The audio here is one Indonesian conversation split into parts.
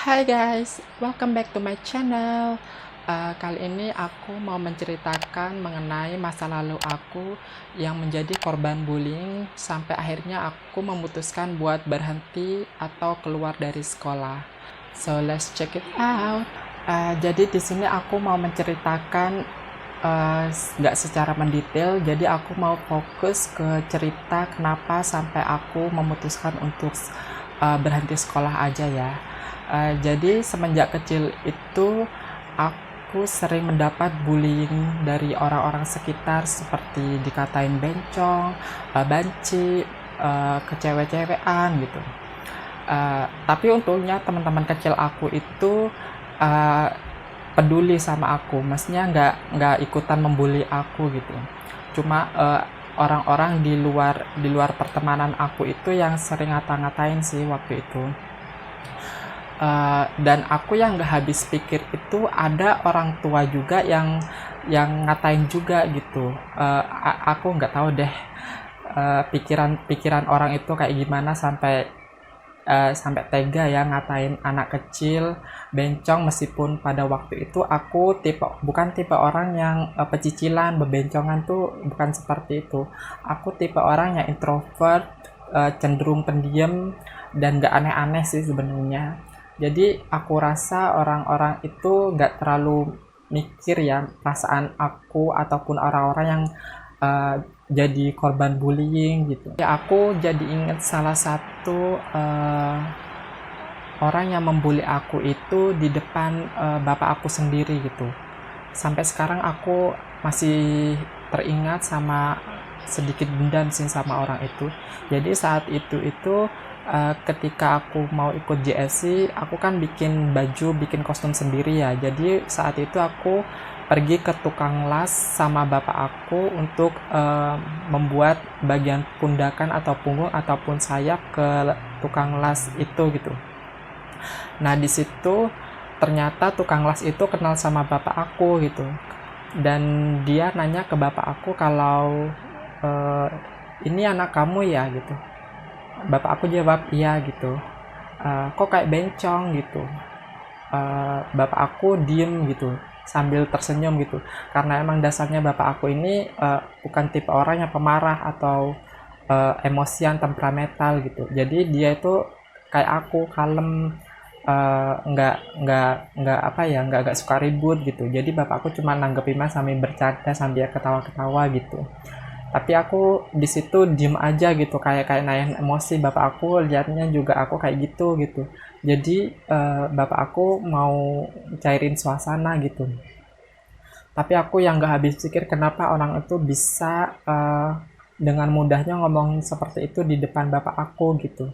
Hai guys, welcome back to my channel. Kali ini aku mau menceritakan mengenai masa lalu aku yang menjadi korban bullying sampai akhirnya aku memutuskan buat berhenti atau keluar dari sekolah. So let's check it out. Jadi di sini aku mau menceritakan nggak secara mendetail, jadi aku mau fokus ke cerita kenapa sampai aku memutuskan untuk berhenti sekolah aja ya. Jadi semenjak kecil itu aku sering mendapat bullying dari orang-orang sekitar seperti dikatain bencong, banci, kecewe-cewean gitu. Tapi untungnya teman-teman kecil aku itu uh, peduli sama aku, maksudnya nggak ikutan membuli aku gitu. Cuma orang-orang di luar pertemanan aku itu yang sering ngata-ngatain sih waktu itu. Dan aku yang nggak habis pikir itu ada orang tua juga yang ngatain juga gitu. Aku nggak tahu deh pikiran orang itu kayak gimana sampai tega ya ngatain anak kecil bencong, meskipun pada waktu itu aku bukan tipe orang yang pecicilan bebencongan tuh, bukan seperti itu. Aku tipe orang yang introvert, cenderung pendiam dan gak aneh-aneh sih sebenarnya. Jadi aku rasa orang-orang itu nggak terlalu mikir ya perasaan aku ataupun orang-orang yang jadi korban bullying gitu. Ya aku jadi inget salah satu orang yang membuli aku itu di depan bapak aku sendiri gitu. Sampai sekarang aku masih teringat sama sedikit dendam sih sama orang itu. Jadi saat itu ketika aku mau ikut JSC, aku kan bikin baju, bikin kostum sendiri ya. Jadi saat itu aku pergi ke tukang las sama bapak aku untuk membuat bagian pundakan atau punggung ataupun sayap ke tukang las itu gitu. Nah di situ ternyata tukang las itu kenal sama bapak aku gitu, dan dia nanya ke bapak aku kalau ini anak kamu ya gitu. Bapak aku jawab iya gitu. Kok kayak bencong gitu. Bapak aku diem gitu sambil tersenyum gitu, karena emang dasarnya bapak aku ini bukan tipe orang yang pemarah atau emosian, temperamental gitu. Jadi dia itu kayak aku, kalem, nggak suka ribut gitu. Jadi bapak aku cuma nanggepin mas sambil bercanda sambil ketawa-ketawa gitu. Tapi aku di situ diem aja gitu, kayak nahan emosi. Bapak aku liatnya juga aku kayak gitu. Jadi bapak aku mau cairin suasana gitu. Tapi aku yang gak habis pikir kenapa orang itu bisa dengan mudahnya ngomong seperti itu di depan bapak aku gitu.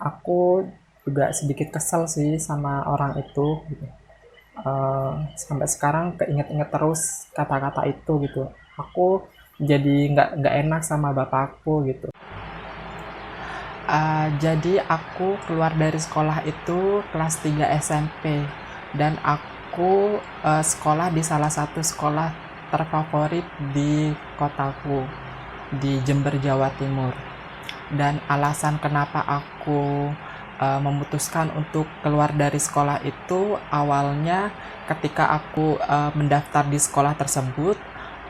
Aku juga sedikit kesel sih sama orang itu gitu. Sampai sekarang keinget-inget terus kata-kata itu gitu. Aku jadi nggak enak sama bapakku gitu. Jadi aku keluar dari sekolah itu kelas 3 SMP, dan aku sekolah di salah satu sekolah terfavorit di kotaku, di Jember, Jawa Timur. Dan alasan kenapa aku memutuskan untuk keluar dari sekolah itu awalnya ketika aku mendaftar di sekolah tersebut.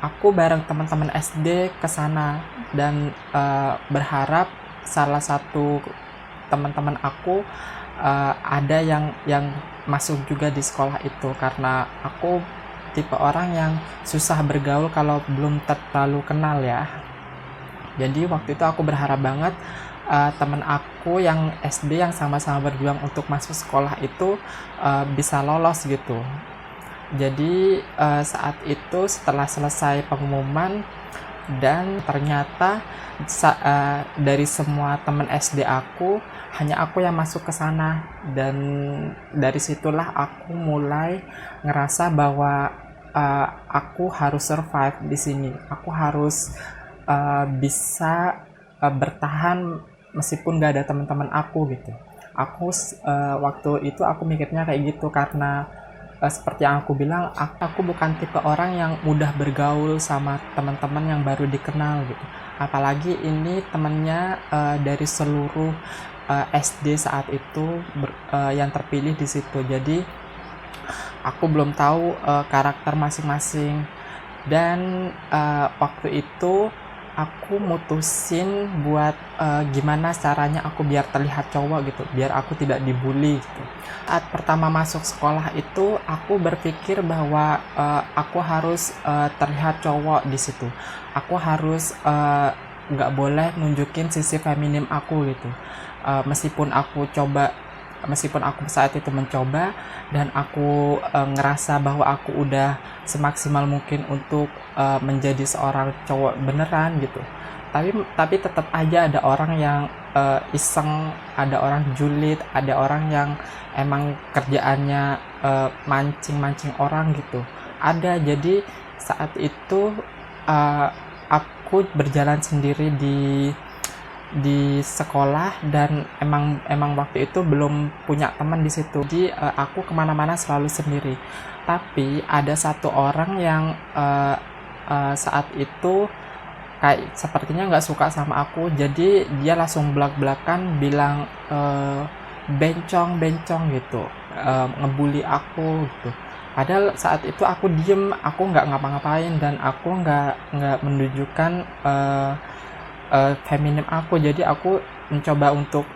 Aku bareng teman-teman SD ke sana dan berharap salah satu teman-teman aku ada yang masuk juga di sekolah itu, karena aku tipe orang yang susah bergaul kalau belum terlalu kenal ya. Jadi waktu itu aku berharap banget teman aku yang SD yang sama-sama berjuang untuk masuk sekolah itu bisa lolos gitu. Jadi saat itu setelah selesai pengumuman, dan ternyata dari semua teman SD aku hanya aku yang masuk ke sana, dan dari situlah aku mulai ngerasa bahwa aku harus survive di sini. Aku harus bisa bertahan meskipun gak ada teman-teman aku gitu. Aku waktu itu aku mikirnya kayak gitu karena seperti yang aku bilang, aku bukan tipe orang yang mudah bergaul sama teman-teman yang baru dikenal gitu. Apalagi ini temennya dari seluruh SD saat itu yang terpilih di situ. Jadi aku belum tahu karakter masing-masing, dan waktu itu aku mutusin buat gimana caranya aku biar terlihat cowok gitu, biar aku tidak dibully gitu. Saat pertama masuk sekolah itu aku berpikir bahwa aku harus terlihat cowok di situ. Aku harus nggak boleh nunjukin sisi feminim aku gitu. Meskipun aku saat itu mencoba dan aku ngerasa bahwa aku udah semaksimal mungkin untuk menjadi seorang cowok beneran gitu, tapi tetap aja ada orang yang iseng, ada orang julid, ada orang yang emang kerjaannya mancing-mancing orang gitu, ada. Jadi saat itu aku berjalan sendiri di sekolah, dan emang waktu itu belum punya teman di situ. Jadi aku kemana-mana selalu sendiri. Tapi ada satu orang yang saat itu kayak sepertinya nggak suka sama aku. Jadi dia langsung belak-belakan bilang bencong gitu, ngebully aku gitu. Padahal saat itu aku diem, aku nggak ngapa-ngapain, dan aku nggak menunjukkan feminim aku. Jadi aku mencoba untuk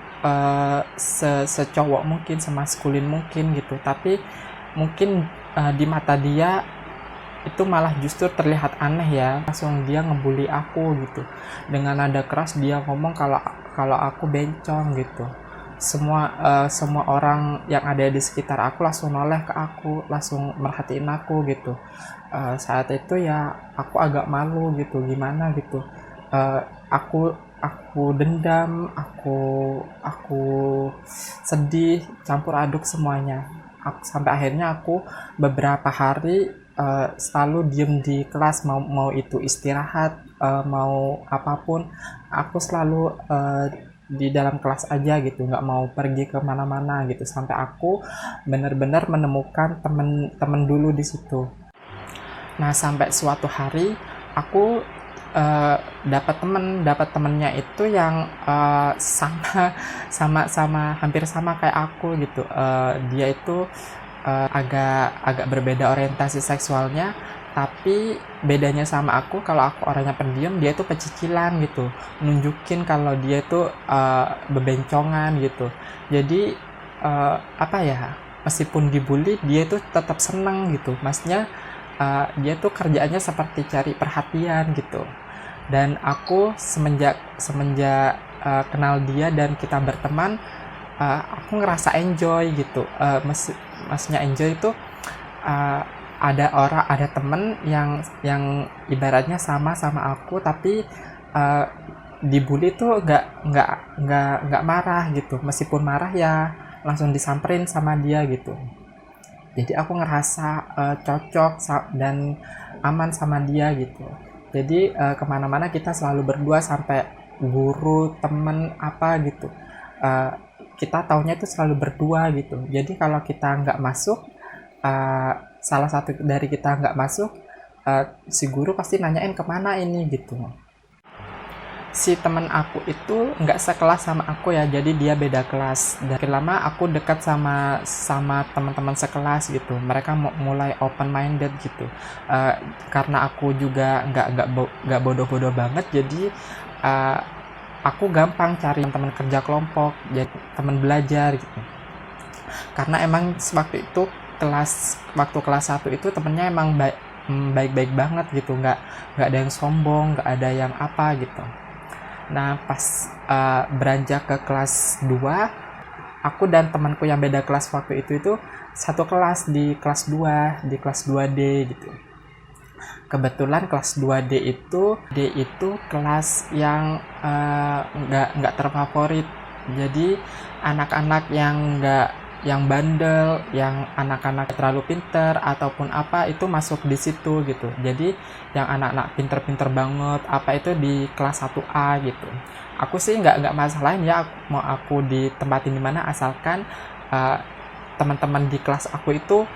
secowok mungkin, semaskulin mungkin gitu, tapi mungkin di mata dia itu malah justru terlihat aneh ya. Langsung dia ngebully aku gitu, dengan nada keras dia ngomong kalau aku bencong gitu. Semua orang yang ada di sekitar aku langsung noleh ke aku, langsung merhatiin aku gitu. Saat itu ya aku agak malu gitu, gimana gitu. Aku dendam, aku sedih, campur aduk semuanya. Sampai akhirnya aku beberapa hari selalu diem di kelas, mau itu istirahat, mau apapun, aku selalu di dalam kelas aja gitu, nggak mau pergi ke mana-mana gitu, sampai aku benar-benar menemukan temen dulu di situ. Nah, sampai suatu hari aku dapat temennya itu yang hampir sama kayak aku gitu. Dia itu agak berbeda orientasi seksualnya, tapi bedanya sama aku, kalau aku orangnya pendiam, dia itu pecicilan gitu, nunjukin kalau dia itu bebencongan gitu. Jadi apa ya, meskipun dibully dia itu tetap seneng gitu, maksudnya dia tuh kerjaannya seperti cari perhatian gitu. Dan aku semenjak kenal dia dan kita berteman, aku ngerasa enjoy gitu. Maksudnya enjoy itu ada temen yang ibaratnya sama aku, tapi dibully tuh nggak marah gitu. Meskipun marah ya langsung disamperin sama dia gitu. Jadi aku ngerasa cocok dan aman sama dia gitu. Jadi kemana-mana kita selalu berdua, sampai guru, temen, apa gitu. Kita taunya itu selalu berdua gitu. Jadi kalau kita nggak masuk, salah satu dari kita nggak masuk, si guru pasti nanyain kemana ini gitu. Si temen aku itu nggak sekelas sama aku ya, jadi dia beda kelas. Dan lama aku dekat sama teman-teman sekelas gitu. Mereka mulai open minded gitu. Karena aku juga nggak bodoh-bodoh banget, jadi aku gampang cari teman kerja kelompok, jadi teman belajar gitu. Karena emang waktu itu waktu kelas 1 itu temennya emang baik-baik banget gitu, nggak ada yang sombong, nggak ada yang apa gitu. Nah, pas beranjak ke kelas 2, aku dan temanku yang beda kelas waktu itu satu kelas di kelas 2, di kelas 2D gitu. Kebetulan kelas 2D itu kelas yang nggak terfavorit. Jadi anak-anak yang bandel, yang anak-anak terlalu pinter ataupun apa, itu masuk di situ gitu. Jadi yang anak-anak pinter-pinter banget apa itu di kelas 1A gitu. Aku sih nggak masalahin ya, mau aku ditempatin di mana, asalkan teman-teman di kelas aku itu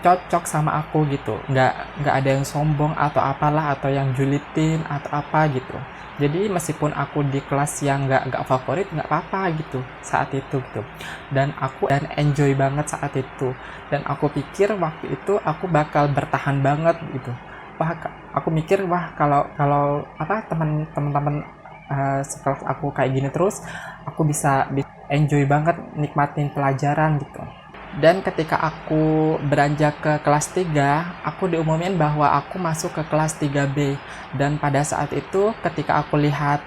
cocok sama aku gitu. Nggak ada yang sombong atau apalah, atau yang julitin atau apa gitu. Jadi meskipun aku di kelas yang nggak favorit, nggak apa-apa gitu saat itu gitu. Dan enjoy banget saat itu. Dan aku pikir waktu itu aku bakal bertahan banget gitu. Wah, aku mikir wah kalau apa teman-teman sekelas aku kayak gini terus, aku bisa enjoy banget nikmatin pelajaran gitu. Dan ketika aku beranjak ke kelas 3, aku diumumin bahwa aku masuk ke kelas 3B. Dan pada saat itu ketika aku lihat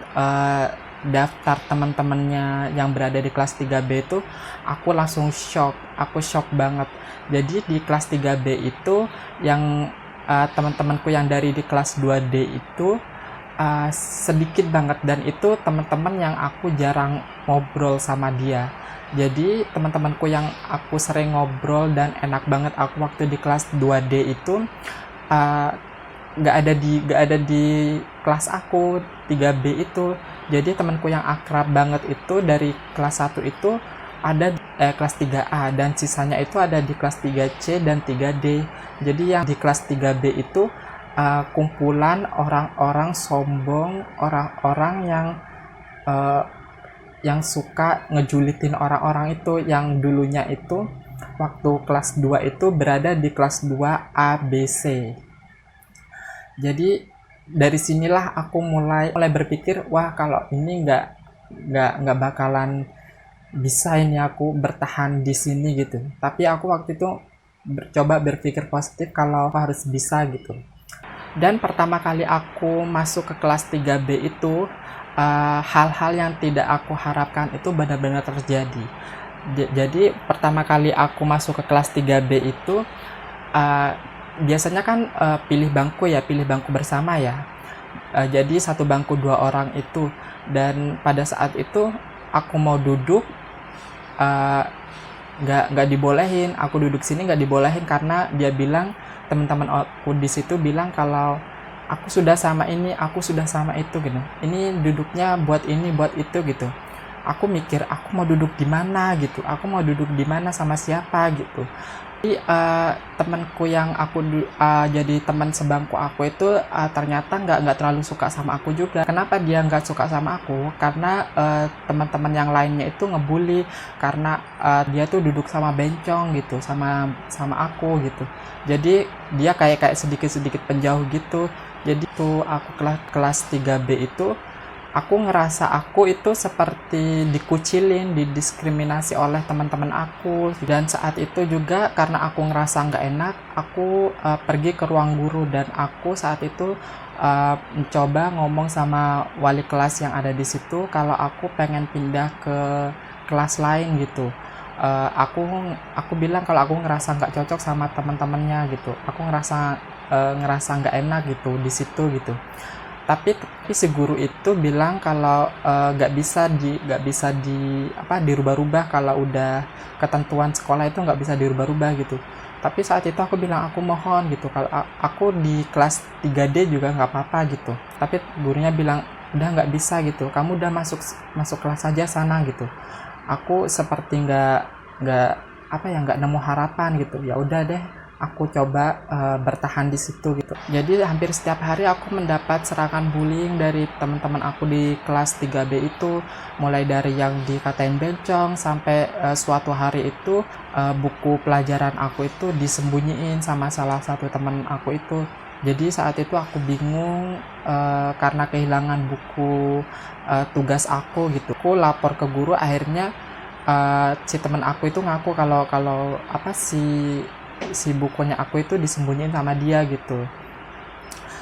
daftar teman-temannya yang berada di kelas 3B itu, aku langsung shock. Aku shock banget. Jadi di kelas 3B itu yang teman-temanku yang dari di kelas 2D itu sedikit banget, dan itu teman-teman yang aku jarang ngobrol sama dia. Jadi teman-temanku yang aku sering ngobrol dan enak banget aku waktu di kelas 2D itu nggak ada di kelas aku 3B itu. Jadi temanku yang akrab banget itu dari kelas 1 itu ada kelas 3A, dan sisanya itu ada di kelas 3C dan 3D. Jadi yang di kelas 3B itu kumpulan orang-orang sombong, orang-orang yang suka ngejulitin orang-orang itu, yang dulunya itu waktu kelas 2 itu berada di kelas 2 ABC. Jadi dari sinilah aku mulai berpikir, wah kalau ini nggak bakalan bisa ini aku bertahan di sini gitu. Tapi aku waktu itu coba berpikir positif kalau aku harus bisa gitu. Dan pertama kali aku masuk ke kelas 3B itu, hal-hal yang tidak aku harapkan itu benar-benar terjadi. Jadi pertama kali aku masuk ke kelas 3B itu, biasanya kan pilih bangku bersama ya. Jadi satu bangku 2 orang itu, dan pada saat itu aku mau duduk, nggak dibolehin. Aku duduk sini nggak dibolehin karena dia bilang, teman-teman aku di situ bilang kalau aku sudah sama ini, aku sudah sama itu gitu. Ini duduknya buat ini, buat itu gitu. Aku mikir, aku mau duduk di mana gitu. Aku mau duduk di mana sama siapa gitu. Jadi temanku yang jadi teman sebangku aku itu ternyata nggak terlalu suka sama aku juga. Kenapa dia nggak suka sama aku? Karena teman-teman yang lainnya itu ngebully karena dia tuh duduk sama bencong gitu, sama aku gitu. Jadi dia kayak sedikit penjauh gitu. Jadi tuh aku kelas 3B itu, aku ngerasa aku itu seperti dikucilin, didiskriminasi oleh teman-teman aku. Dan saat itu juga karena aku ngerasa nggak enak, aku pergi ke ruang guru, dan aku saat itu mencoba ngomong sama wali kelas yang ada di situ kalau aku pengen pindah ke kelas lain gitu. Aku bilang kalau aku ngerasa nggak cocok sama teman-temannya gitu. Aku ngerasa nggak enak gitu di situ gitu. Tapi si guru itu bilang kalau nggak bisa dirubah-rubah, kalau udah ketentuan sekolah itu nggak bisa dirubah-rubah gitu. Tapi saat itu aku bilang aku mohon gitu, kalau aku di kelas 3D juga nggak apa-apa gitu. Tapi gurunya bilang udah nggak bisa gitu, kamu udah masuk kelas aja sana gitu. Aku seperti nggak nemu harapan gitu. Ya udah deh, aku coba bertahan di situ gitu. Jadi hampir setiap hari aku mendapat serangan bullying dari teman-teman aku di kelas 3B itu, mulai dari yang dikatain bencong sampai suatu hari itu buku pelajaran aku itu disembunyiin sama salah satu teman aku itu. Jadi saat itu aku bingung karena kehilangan buku tugas aku gitu. Aku lapor ke guru, akhirnya si teman aku itu ngaku kalau si bukunya aku itu disembunyiin sama dia gitu.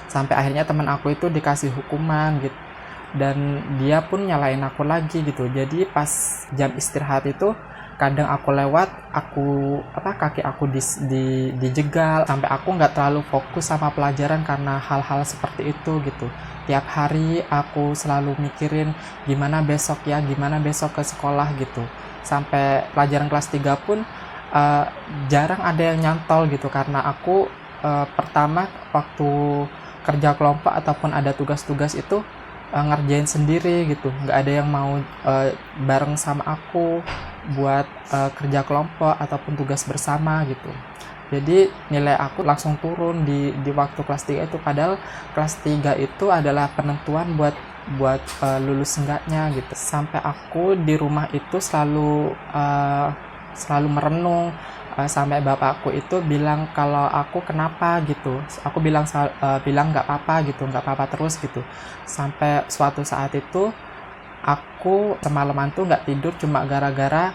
Sampai akhirnya teman aku itu dikasih hukuman gitu, dan dia pun nyalain aku lagi gitu. Jadi pas jam istirahat itu kadang aku lewat, kaki aku dijegal, sampai aku nggak terlalu fokus sama pelajaran karena hal-hal seperti itu gitu. Tiap hari aku selalu mikirin gimana besok ke sekolah gitu. Sampai pelajaran kelas 3 pun jarang ada yang nyantol gitu, karena aku pertama waktu kerja kelompok ataupun ada tugas-tugas itu ngerjain sendiri gitu, nggak ada yang mau bareng sama aku. buat kerja kelompok ataupun tugas bersama gitu. Jadi nilai aku langsung turun di waktu kelas 3 itu, padahal kelas 3 itu adalah penentuan buat lulus enggaknya gitu. Sampai aku di rumah itu selalu merenung, sampai bapakku itu bilang kalau aku kenapa gitu. Aku bilang nggak apa-apa gitu, nggak apa-apa terus gitu. Sampai suatu saat itu aku semalaman tuh nggak tidur cuma gara-gara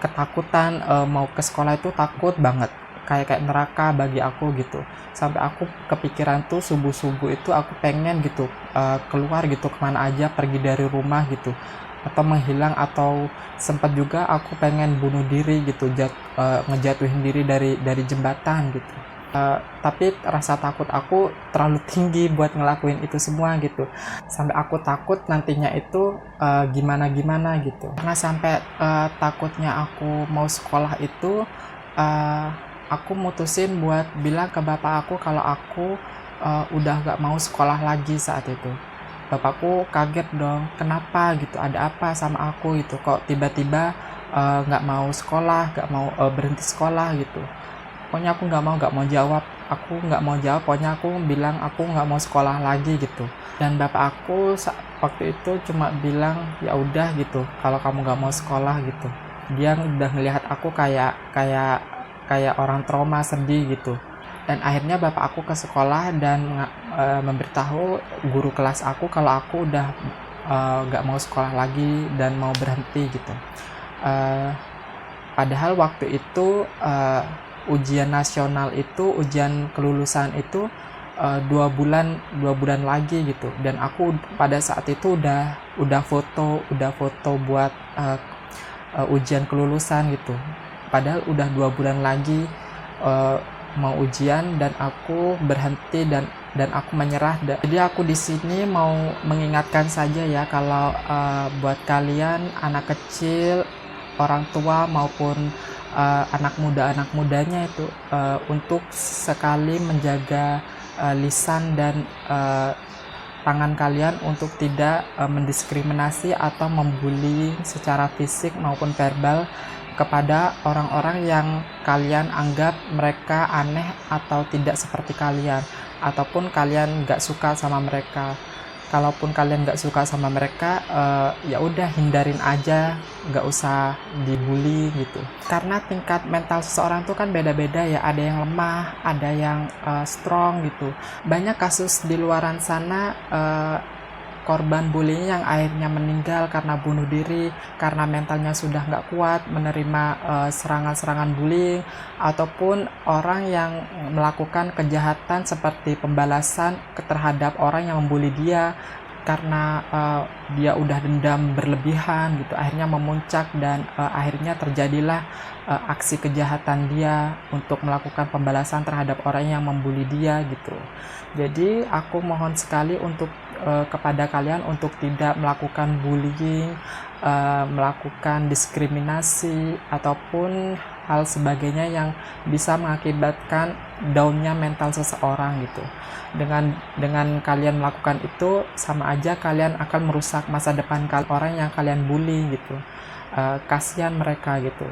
ketakutan, mau ke sekolah itu takut banget, kayak neraka bagi aku gitu. Sampai aku kepikiran tuh subuh-subuh itu aku pengen gitu keluar gitu, kemana aja, pergi dari rumah gitu, atau menghilang, atau sempat juga aku pengen bunuh diri gitu, ngejatuhin diri dari jembatan gitu. Tapi rasa takut aku terlalu tinggi buat ngelakuin itu semua gitu, sampai aku takut nantinya itu gimana gitu. Karena sampai takutnya aku mau sekolah itu, aku mutusin buat bilang ke bapak aku kalau aku udah gak mau sekolah lagi saat itu. Bapakku kaget dong, kenapa gitu, ada apa sama aku gitu, kok tiba-tiba gak mau sekolah, gak mau berhenti sekolah gitu. Pokoknya aku nggak mau jawab, pokoknya aku bilang aku nggak mau sekolah lagi gitu. Dan bapak aku waktu itu cuma bilang ya udah gitu, kalau kamu nggak mau sekolah gitu. Dia udah ngelihat aku kayak orang trauma, sedih gitu. Dan akhirnya bapak aku ke sekolah dan memberitahu guru kelas aku kalau aku udah nggak mau sekolah lagi dan mau berhenti gitu. Padahal waktu itu ujian nasional itu, ujian kelulusan itu 2 bulan lagi gitu. Dan aku pada saat itu udah foto buat ujian kelulusan gitu. Padahal udah 2 bulan lagi mau ujian, dan aku berhenti dan aku menyerah. Jadi aku di sini mau mengingatkan saja ya, kalau buat kalian anak kecil, orang tua maupun anak mudanya itu untuk sekali menjaga lisan dan tangan kalian untuk tidak mendiskriminasi atau membuli secara fisik maupun verbal kepada orang-orang yang kalian anggap mereka aneh atau tidak seperti kalian, ataupun kalian nggak suka sama mereka. Kalaupun kalian nggak suka sama mereka, ya udah hindarin aja, nggak usah dibully gitu. Karena tingkat mental seseorang tuh kan beda-beda ya, ada yang lemah, ada yang strong gitu. Banyak kasus di luaran sana korban bullying yang akhirnya meninggal karena bunuh diri, karena mentalnya sudah nggak kuat menerima serangan-serangan bullying, ataupun orang yang melakukan kejahatan seperti pembalasan terhadap orang yang membuli dia, karena dia udah dendam berlebihan gitu, akhirnya memuncak dan akhirnya terjadilah aksi kejahatan dia untuk melakukan pembalasan terhadap orang yang membuli dia gitu. Jadi aku mohon sekali untuk kepada kalian untuk tidak melakukan bullying, melakukan diskriminasi ataupun hal sebagainya yang bisa mengakibatkan down-nya mental seseorang gitu. Dengan kalian melakukan itu, sama aja kalian akan merusak masa depan orang yang kalian bully gitu. Kasihan mereka gitu.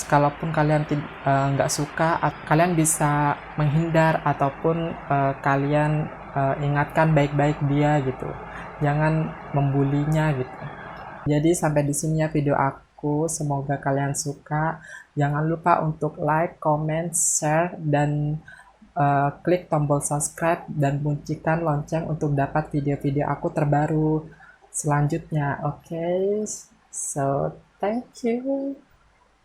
Kalaupun kalian nggak suka, kalian bisa menghindar ataupun kalian ingatkan baik-baik dia gitu, jangan membulinya gitu. Jadi sampai di sini ya video aku, semoga kalian suka. Jangan lupa untuk like, comment, share, dan klik tombol subscribe dan bunyikan lonceng untuk dapat video-video aku terbaru selanjutnya. Okay, so thank you.